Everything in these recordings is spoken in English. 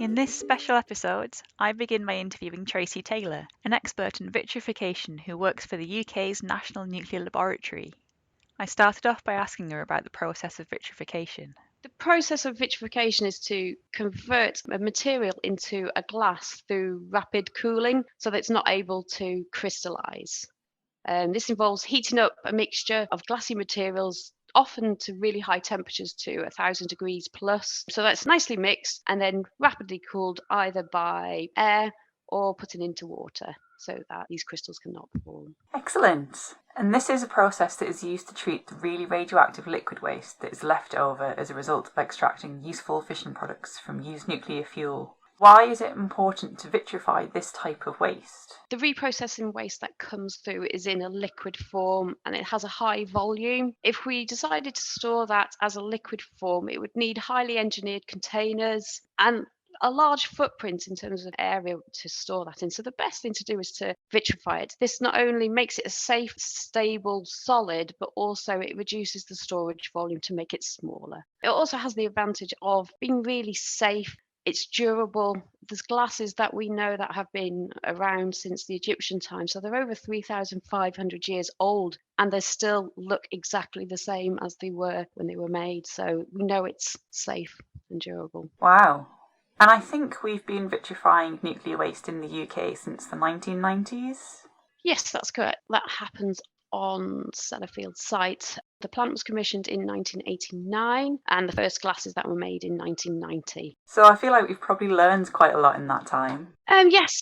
In this special episode, I begin by interviewing Tracy Taylor, an expert in vitrification who works for the UK's National Nuclear Laboratory. I started off by asking her about the process of vitrification. The process of vitrification is to convert a material into a glass through rapid cooling so that it's not able to crystallize. This involves heating up a mixture of glassy materials, often to really high temperatures to 1,000 degrees plus. So that's nicely mixed and then rapidly cooled either by air or putting into water so that these crystals cannot form. Excellent. And this is a process that is used to treat the really radioactive liquid waste that is left over as a result of extracting useful fission products from used nuclear fuel. Why is it important to vitrify this type of waste? The reprocessing waste that comes through is in a liquid form and it has a high volume. If we decided to store that as a liquid form, it would need highly engineered containers and a large footprint in terms of area to store that in. So the best thing to do is to vitrify it. This not only makes it a safe, stable, solid, but also it reduces the storage volume to make it smaller. It also has the advantage of being really safe. It's durable. There's glasses that we know that have been around since the Egyptian time. So they're over 3,500 years old and they still look exactly the same as they were when they were made. So we know it's safe and durable. Wow. And I think we've been vitrifying nuclear waste in the UK since the 1990s. Yes, that's correct. That happens on Sellafield site. The plant was commissioned in 1989 and the first glasses that were made in 1990. So I feel like we've probably learned quite a lot in that time. Yes.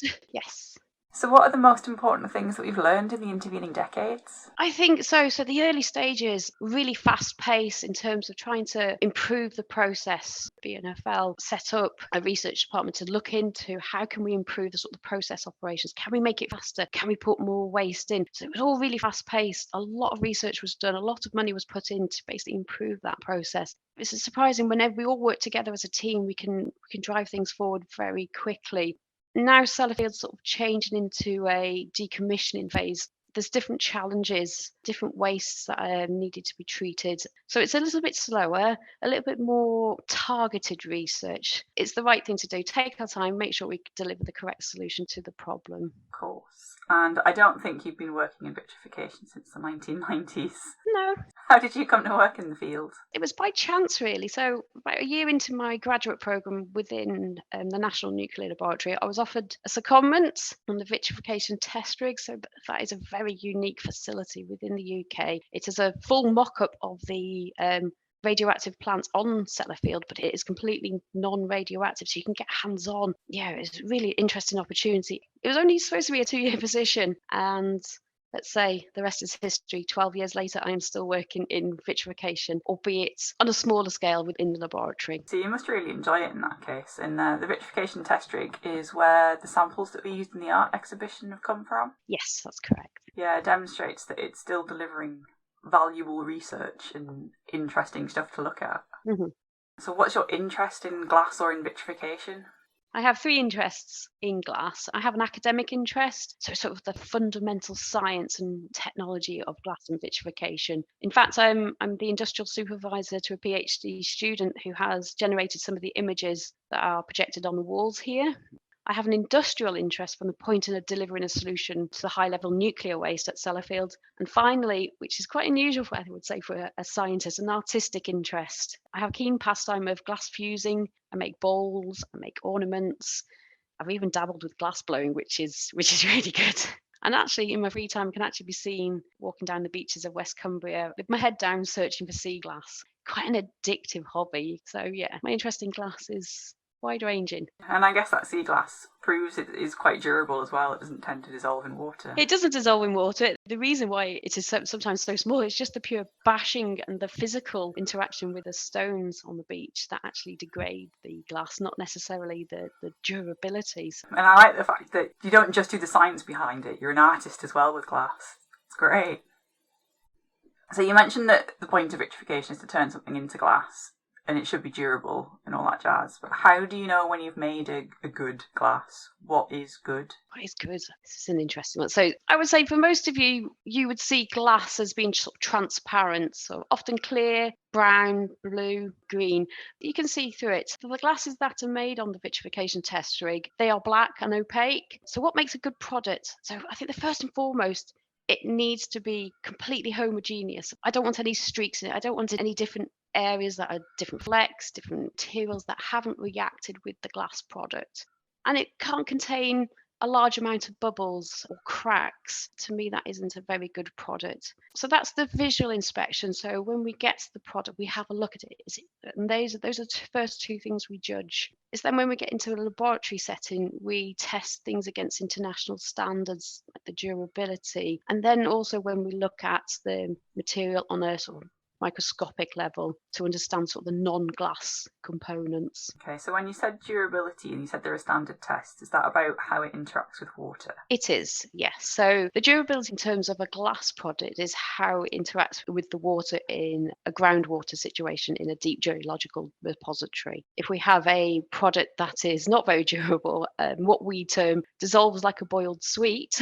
So what are the most important things that we've learned in the intervening decades? I think so. So the early stages, really fast pace in terms of trying to improve the process. BNFL set up a research department to look into how can we improve the sort of process operations? Can we make it faster? Can we put more waste in? So it was all really fast paced. A lot of research was done. A lot of money was put in to basically improve that process. It's surprising whenever we all work together as a team, we can drive things forward very quickly. Now Sellafield's sort of changing into a decommissioning phase. There's different challenges, different wastes that are needed to be treated. So it's a little bit slower, a little bit more targeted research. It's the right thing to do. Take our time, make sure we deliver the correct solution to the problem. Of course. And I don't think you've been working in vitrification since the 1990s. No. How did you come to work in the field? It was by chance, really. So about a year into my graduate programme within the National Nuclear Laboratory, I was offered a secondment on the vitrification test rig. So that is a very unique facility within the UK. It is a full mock-up of the radioactive plants on Sellafield, but it is completely non-radioactive, so you can get hands-on. Yeah, it's a really interesting opportunity. It was only supposed to be a 2-year position, and let's say the rest is history. 12 years later, I am still working in vitrification, albeit on a smaller scale within the laboratory. So you must really enjoy it in that case. And the vitrification test rig is where the samples that we used in the art exhibition have come from? Yes, that's correct. Yeah, it demonstrates that it's still delivering valuable research and interesting stuff to look at. Mm-hmm. So what's your interest in glass or in vitrification? I have 3 interests in glass. I have an academic interest, so sort of the fundamental science and technology of glass and vitrification. In fact, I'm the industrial supervisor to a PhD student who has generated some of the images that are projected on the walls here. I have an industrial interest from the point of delivering a solution to the high-level nuclear waste at Sellafield. And finally, which is quite unusual, I would say, for a scientist, an artistic interest. I have a keen pastime of glass fusing. I make bowls, I make ornaments. I've even dabbled with glass blowing, which is really good. And actually, in my free time, I can actually be seen walking down the beaches of West Cumbria with my head down searching for sea glass. Quite an addictive hobby. So yeah, my interest in glass is wide-ranging. And I guess that sea glass proves it is quite durable as well. It doesn't tend to dissolve in water. It doesn't dissolve in water. The reason why it is sometimes so small is just the pure bashing and the physical interaction with the stones on the beach that actually degrade the glass, not necessarily the durability. And I like the fact that you don't just do the science behind it, you're an artist as well with glass. It's great. So you mentioned that the point of vitrification is to turn something into glass. and it should be durable and all that jazz. But how do you know when you've made a good glass? What is good? What is good? This is an interesting one. So I would say for most of you, you would see glass as being sort of transparent, so often clear, brown, blue, green. You can see through it. So the glasses that are made on the vitrification test rig, they are black and opaque. So what makes a good product? So I think the first and foremost, it needs to be completely homogeneous. I don't want any streaks in it. I don't want any different areas that are different flecks, different materials that haven't reacted with the glass product. And it can't contain a large amount of bubbles or cracks. To me, that isn't a very good product. So that's the visual inspection. So when we get to the product, we have a look at it. And those are the first two things we judge. It's then when we get into a laboratory setting, we test things against international standards, like the durability. And then also when we look at the material on a sort of microscopic level to understand sort of the non-glass components. Okay, so when you said durability and you said there are standard tests, is that about how it interacts with water? It is, yes. So the durability in terms of a glass product is how it interacts with the water in a groundwater situation in a deep geological repository. If we have a product that is not very durable, what we term dissolves like a boiled sweet,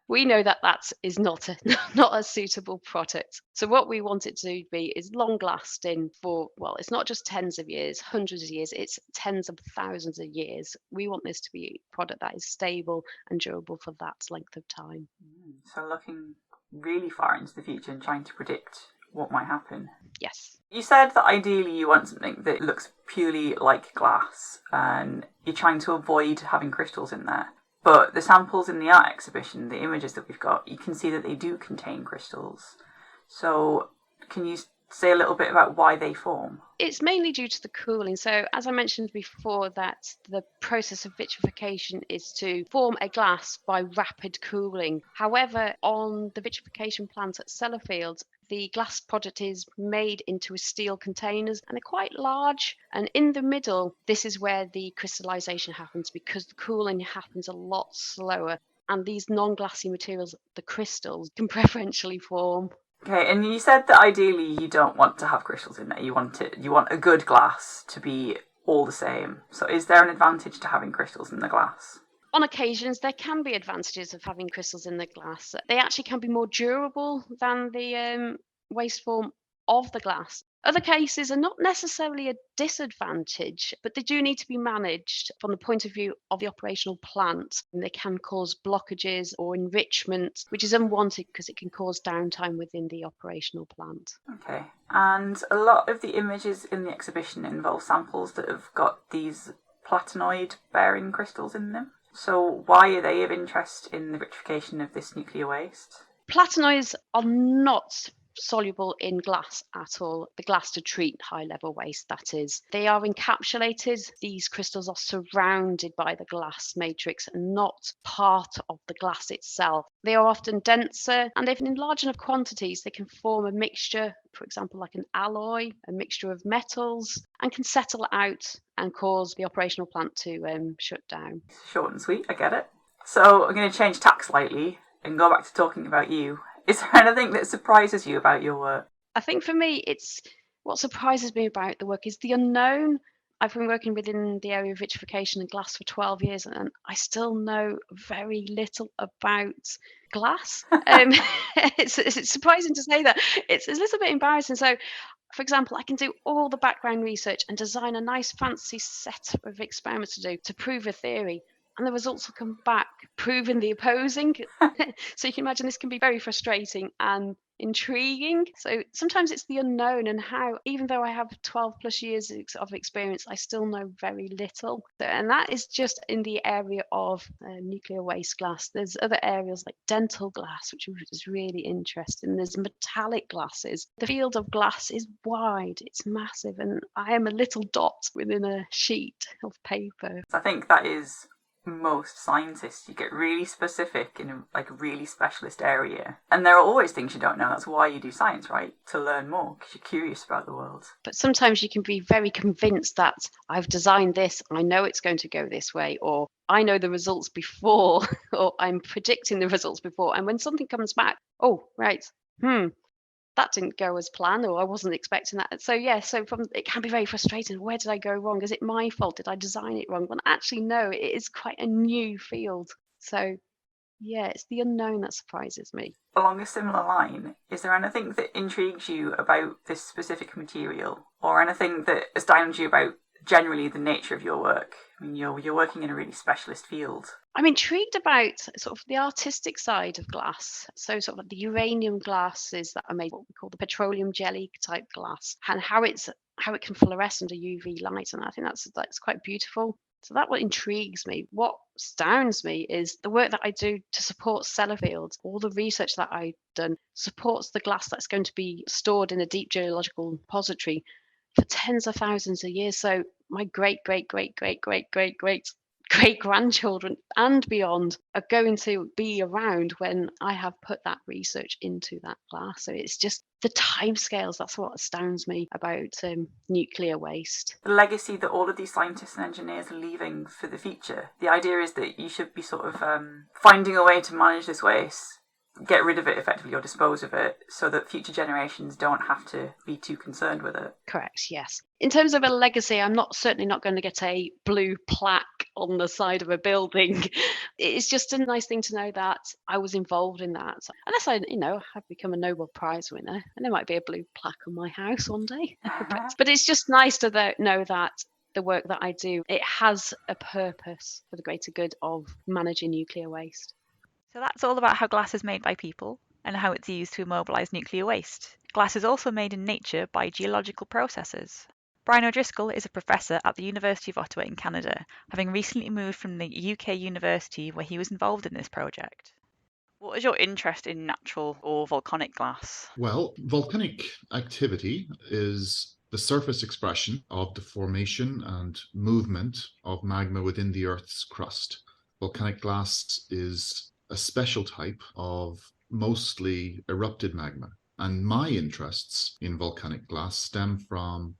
we know that that is not a suitable product. So what we want it to be is long lasting for, well, it's not just tens of years, hundreds of years, it's tens of thousands of years. We want this to be a product that is stable and durable for that length of time. So looking really far into the future and trying to predict what might happen. Yes. You said that ideally you want something that looks purely like glass and you're trying to avoid having crystals in there. But the samples in the art exhibition, the images that we've got, you can see that they do contain crystals. So can you say a little bit about why they form? It's mainly due to the cooling. So as I mentioned before, that the process of vitrification is to form a glass by rapid cooling. However, on the vitrification plant at Sellafield, the glass product is made into steel containers and they're quite large. And in the middle, this is where the crystallization happens because the cooling happens a lot slower. And these non-glassy materials, the crystals, can preferentially form. Okay, and you said that ideally you don't want to have crystals in there. You want a good glass to be all the same. So is there an advantage to having crystals in the glass? On occasions, there can be advantages of having crystals in the glass. They actually can be more durable than the waste form of the glass. Other cases are not necessarily a disadvantage, but they do need to be managed from the point of view of the operational plant. And they can cause blockages or enrichment, which is unwanted because it can cause downtime within the operational plant. Okay, and a lot of the images in the exhibition involve samples that have got these platinoid-bearing crystals in them. So why are they of interest in the vitrification of this nuclear waste? Platinoids are not soluble in glass at all. The glass to treat high level waste, that is. They are encapsulated. These crystals are surrounded by the glass matrix and not part of the glass itself. They are often denser, and if in large enough quantities, they can form a mixture, for example, like an alloy, a mixture of metals, and can settle out and cause the operational plant to shut down. Short and sweet, I get it. So I'm going to change tack slightly and go back to talking about you. Is there anything that surprises you about your work? I think for me, it's what surprises me about the work is the unknown. I've been working within the area of vitrification and glass for 12 years, and I still know very little about glass. It's surprising to say that. It's a little bit embarrassing. So, for example, I can do all the background research and design a nice fancy set of experiments to do to prove a theory. And the results will come back proving the opposing. So you can imagine this can be very frustrating and intriguing. So sometimes it's the unknown and how, even though I have 12 plus years of experience, I still know very little. And that is just in the area of nuclear waste glass. There's other areas like dental glass, which is really interesting. There's metallic glasses. The field of glass is wide, it's massive, and I am a little dot within a sheet of paper. I think that is most scientists. You get really specific in a really specialist area, and there are always things you don't know. That's why you do science, right? To learn more, because you're curious about the world. But sometimes you can be very convinced that I've designed this, I know it's going to go this way, or I know the results before, or I'm predicting the results before, and when something comes back, oh right, that didn't go as planned, or I wasn't expecting that. So yeah, so it can be very frustrating. Where did I go wrong? Is it my fault? Did I design it wrong? Well, actually, no, it is quite a new field. So yeah, it's the unknown that surprises me. Along a similar line, is there anything that intrigues you about this specific material, or anything that astounds you about generally the nature of your work? I mean, you're working in a really specialist field. I'm intrigued about sort of the artistic side of glass. So sort of the uranium glasses that are made, what we call the petroleum jelly type glass, and how it can fluoresce under UV light, and I think that's quite beautiful. So that what intrigues me. What astounds me is the work that I do to support Sellafield. All the research that I've done supports the glass that's going to be stored in a deep geological repository for tens of thousands of years. So my great grandchildren and beyond are going to be around when I have put that research into that glass. So it's just the timescales. That's what astounds me about nuclear waste. The legacy that all of these scientists and engineers are leaving for the future. The idea is that you should be sort of finding a way to manage this waste, get rid of it effectively or dispose of it, so that future generations don't have to be too concerned with it. Correct, yes. In terms of a legacy, I'm certainly not going to get a blue plaque on the side of a building. It's just a nice thing to know that I was involved in that. Unless I have become a Nobel Prize winner, and there might be a blue plaque on my house one day. But it's just nice to know that the work that I do, it has a purpose for the greater good of managing nuclear waste. So that's all about how glass is made by people and how it's used to immobilise nuclear waste. Glass is also made in nature by geological processes. Brian O'Driscoll is a professor at the University of Ottawa in Canada, having recently moved from the UK university where he was involved in this project. What is your interest in natural or volcanic glass? Well, volcanic activity is the surface expression of the formation and movement of magma within the Earth's crust. Volcanic glass is a special type of mostly erupted magma. And my interests in volcanic glass stem from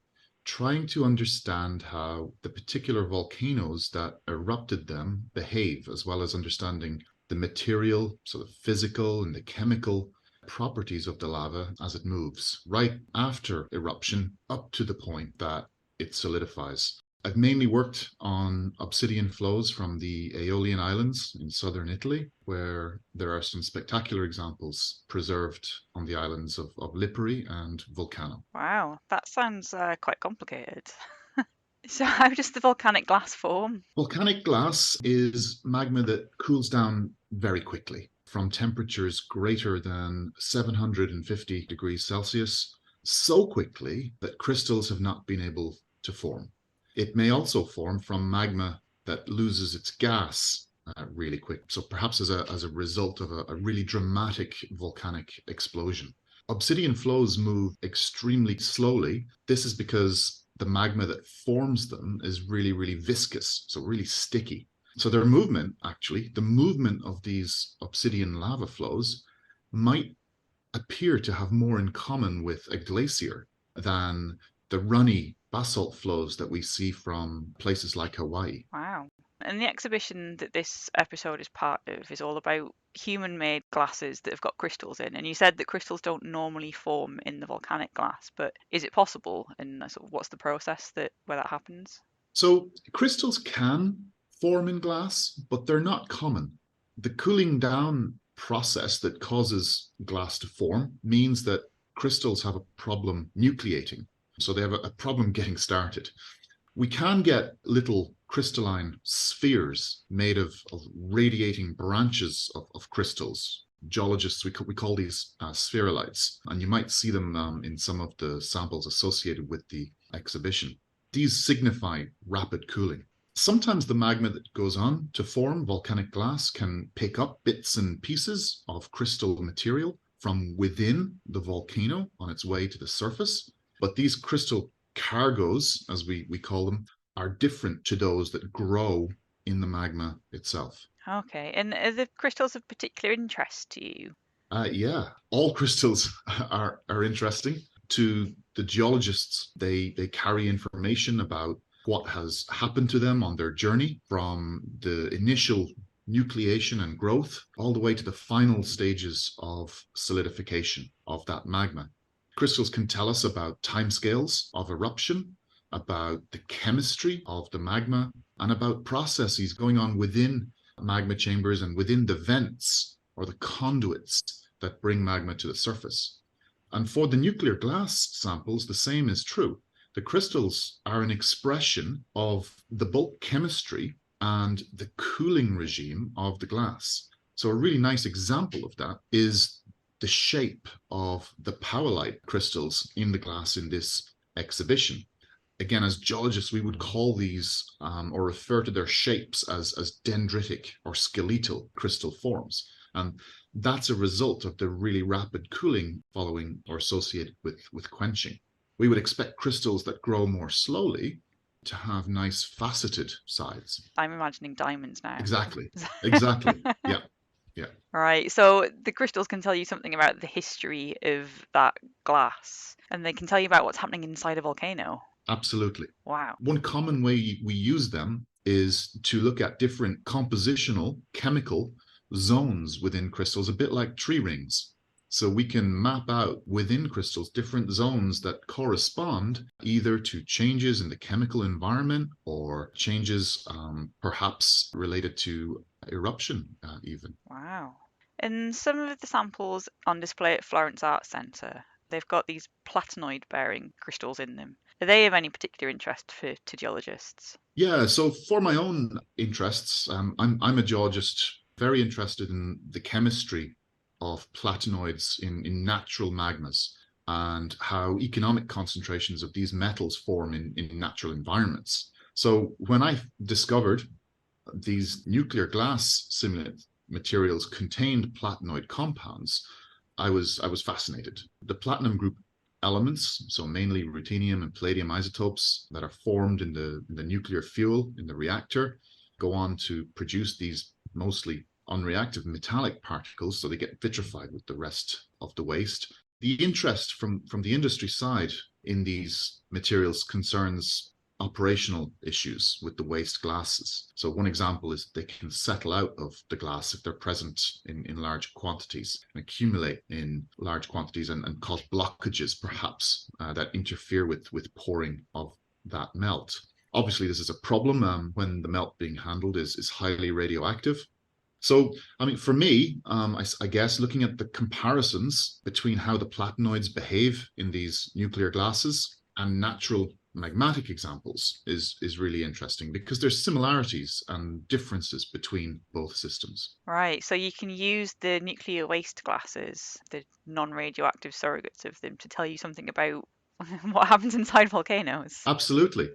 trying to understand how the particular volcanoes that erupted them behave, as well as understanding the material, sort of physical and the chemical properties of the lava as it moves right after eruption up to the point that it solidifies. I've mainly worked on obsidian flows from the Aeolian Islands in southern Italy, where there are some spectacular examples preserved on the islands of Lipari and Vulcano. Wow, that sounds quite complicated. So how does the volcanic glass form? Volcanic glass is magma that cools down very quickly from temperatures greater than 750 degrees Celsius, so quickly that crystals have not been able to form. It may also form from magma that loses its gas really quick, so perhaps as a result of a really dramatic volcanic explosion. Obsidian flows move extremely slowly. This is because the magma that forms them is really, really viscous, so really sticky. So their movement, actually, the movement of these obsidian lava flows might appear to have more in common with a glacier than the runny basalt flows that we see from places like Hawaii. Wow. And the exhibition that this episode is part of is all about human-made glasses that have got crystals in. And you said that crystals don't normally form in the volcanic glass, but is it possible? And sort of what's the process where that happens? So crystals can form in glass, but they're not common. The cooling down process that causes glass to form means that crystals have a problem nucleating. So they have a problem getting started. We can get little crystalline spheres made of radiating branches of crystals. Geologists, we call these spherulites, and you might see them in some of the samples associated with the exhibition. These signify rapid cooling. Sometimes the magma that goes on to form volcanic glass can pick up bits and pieces of crystal material from within the volcano on its way to the surface. But these crystal cargoes, as we call them, are different to those that grow in the magma itself. Okay, and are the crystals of particular interest to you? Yeah, all crystals are interesting. To the geologists, they carry information about what has happened to them on their journey from the initial nucleation and growth all the way to the final stages of solidification of that magma. Crystals can tell us about timescales of eruption, about the chemistry of the magma, and about processes going on within magma chambers and within the vents or the conduits that bring magma to the surface. And for the nuclear glass samples, the same is true. The crystals are an expression of the bulk chemistry and the cooling regime of the glass. So a really nice example of that is the shape of the powellite crystals in the glass in this exhibition. Again, as geologists, we would call these or refer to their shapes as dendritic or skeletal crystal forms. And that's a result of the really rapid cooling following or associated with quenching. We would expect crystals that grow more slowly to have nice faceted sides. I'm imagining diamonds now. Exactly. Yeah. Right, so the crystals can tell you something about the history of that glass, and they can tell you about what's happening inside a volcano. Absolutely. Wow. One common way we use them is to look at different compositional chemical zones within crystals, a bit like tree rings. So we can map out within crystals different zones that correspond either to changes in the chemical environment or changes perhaps related to eruption even. Wow. And some of the samples on display at Florence Arts Centre, they've got these platinoid-bearing crystals in them. Are they of any particular interest to geologists? Yeah, so for my own interests, I'm a geologist very interested in the chemistry of platinoids in natural magmas and how economic concentrations of these metals form in natural environments. So when I discovered these nuclear glass simulate materials contained platinoid compounds, I was fascinated. The platinum group elements, so mainly ruthenium and palladium isotopes that are formed in the nuclear fuel in the reactor, go on to produce these mostly unreactive metallic particles, so they get vitrified with the rest of the waste. The interest from the industry side in these materials concerns operational issues with the waste glasses. So one example is they can settle out of the glass if they're present in large quantities and accumulate in large quantities and cause blockages perhaps that interfere with pouring of that melt. Obviously, this is a problem when the melt being handled is highly radioactive. So, I mean, for me, I guess looking at the comparisons between how the platinoids behave in these nuclear glasses and natural magmatic examples is really interesting because there's similarities and differences between both systems. Right, so you can use the nuclear waste glasses, the non-radioactive surrogates of them, to tell you something about what happens inside volcanoes. Absolutely.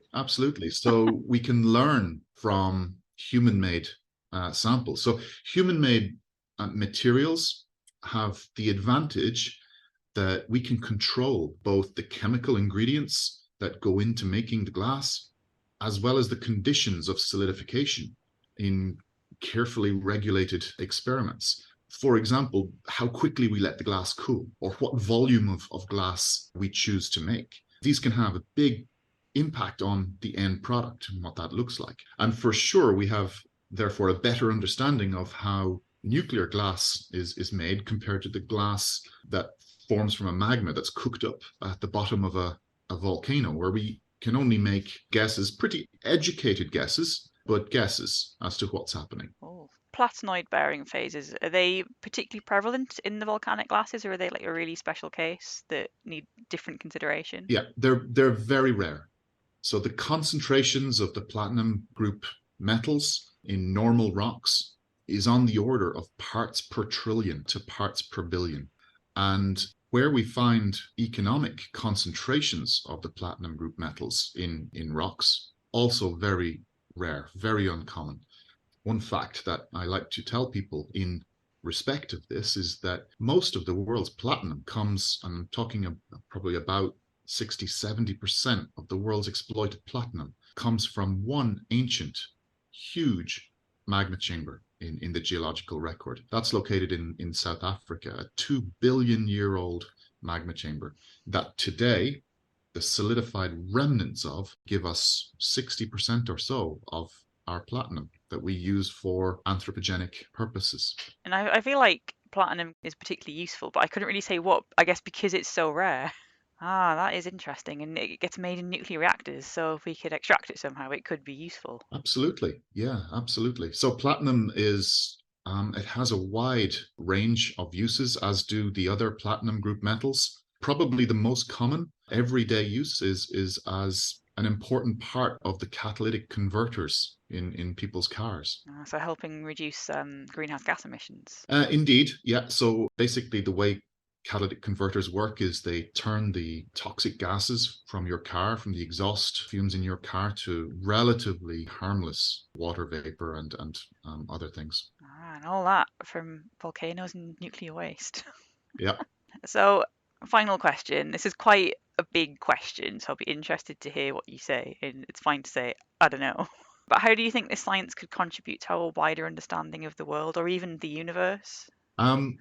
So we can learn from human-made samples. So human-made materials have the advantage that we can control both the chemical ingredients that go into making the glass, as well as the conditions of solidification in carefully regulated experiments. For example, how quickly we let the glass cool, or what volume of glass we choose to make. These can have a big impact on the end product and what that looks like. And for sure, we have therefore a better understanding of how nuclear glass is made compared to the glass that forms from a magma that's cooked up at the bottom of a volcano, where we can only make guesses, pretty educated guesses, but guesses as to what's happening. Oh. Platinoid bearing phases, are they particularly prevalent in the volcanic glasses, or are they like a really special case that need different consideration? Yeah, they're very rare. So the concentrations of the platinum group metals in normal rocks is on the order of parts per trillion to parts per billion. And where we find economic concentrations of the platinum group metals in rocks, also very rare, very uncommon. One fact that I like to tell people in respect of this is that most of the world's platinum comes, I'm talking probably about 60-70% of the world's exploited platinum comes from one ancient, huge magma chamber in the geological record. That's located in South Africa, a 2 billion year old magma chamber that today the solidified remnants of give us 60% or so of our platinum that we use for anthropogenic purposes. And I feel like platinum is particularly useful, but I couldn't really say what, I guess because it's so rare. Ah, that is interesting. And it gets made in nuclear reactors, so if we could extract it somehow, it could be useful. Absolutely. Yeah, absolutely. So platinum is, it has a wide range of uses, as do the other platinum group metals. Probably the most common everyday use is as an important part of the catalytic converters in people's cars. So helping reduce greenhouse gas emissions. Indeed, yeah. So basically, the way catalytic converters work is they turn the toxic gases from your car, from the exhaust fumes in your car, to relatively harmless water vapor and other things. And all that from volcanoes and nuclear waste. Yeah. So, final question. This is quite a big question, so I'll be interested to hear what you say. And it's fine to say, I don't know. But how do you think this science could contribute to a wider understanding of the world or even the universe? Um,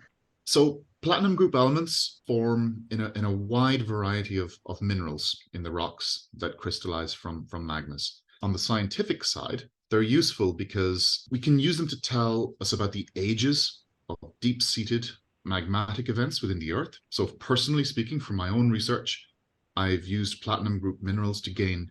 so platinum group elements form in a wide variety of minerals in the rocks that crystallize from magmas. On the scientific side, they're useful because we can use them to tell us about the ages of deep-seated magmatic events within the Earth. So personally speaking, from my own research, I've used platinum group minerals to gain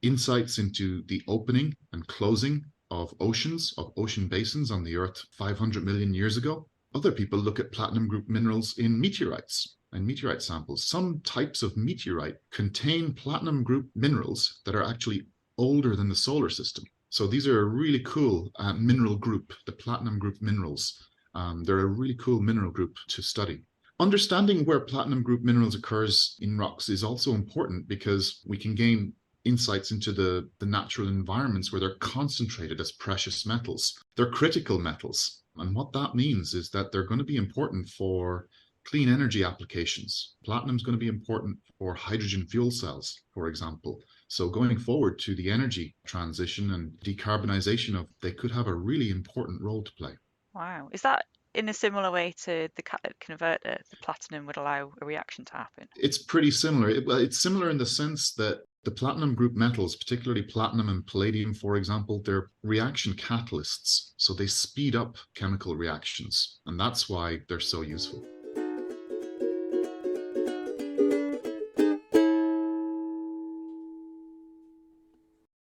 insights into the opening and closing of oceans, of ocean basins on the Earth 500 million years ago. Other people look at platinum group minerals in meteorites and meteorite samples. Some types of meteorite contain platinum group minerals that are actually older than the solar system. So these are a really cool mineral group, the platinum group minerals. They're a really cool mineral group to study. Understanding where platinum group minerals occurs in rocks is also important because we can gain insights into the natural environments where they're concentrated as precious metals. They're critical metals. And what that means is that they're going to be important for clean energy applications. Platinum is going to be important for hydrogen fuel cells, for example. So going forward to the energy transition and decarbonization of, they could have a really important role to play. Wow. Is that in a similar way to the catalytic converter? The platinum would allow a reaction to happen. It's pretty similar. It's similar in the sense that the platinum group metals, particularly platinum and palladium, for example, they're reaction catalysts. So they speed up chemical reactions. And that's why they're so useful.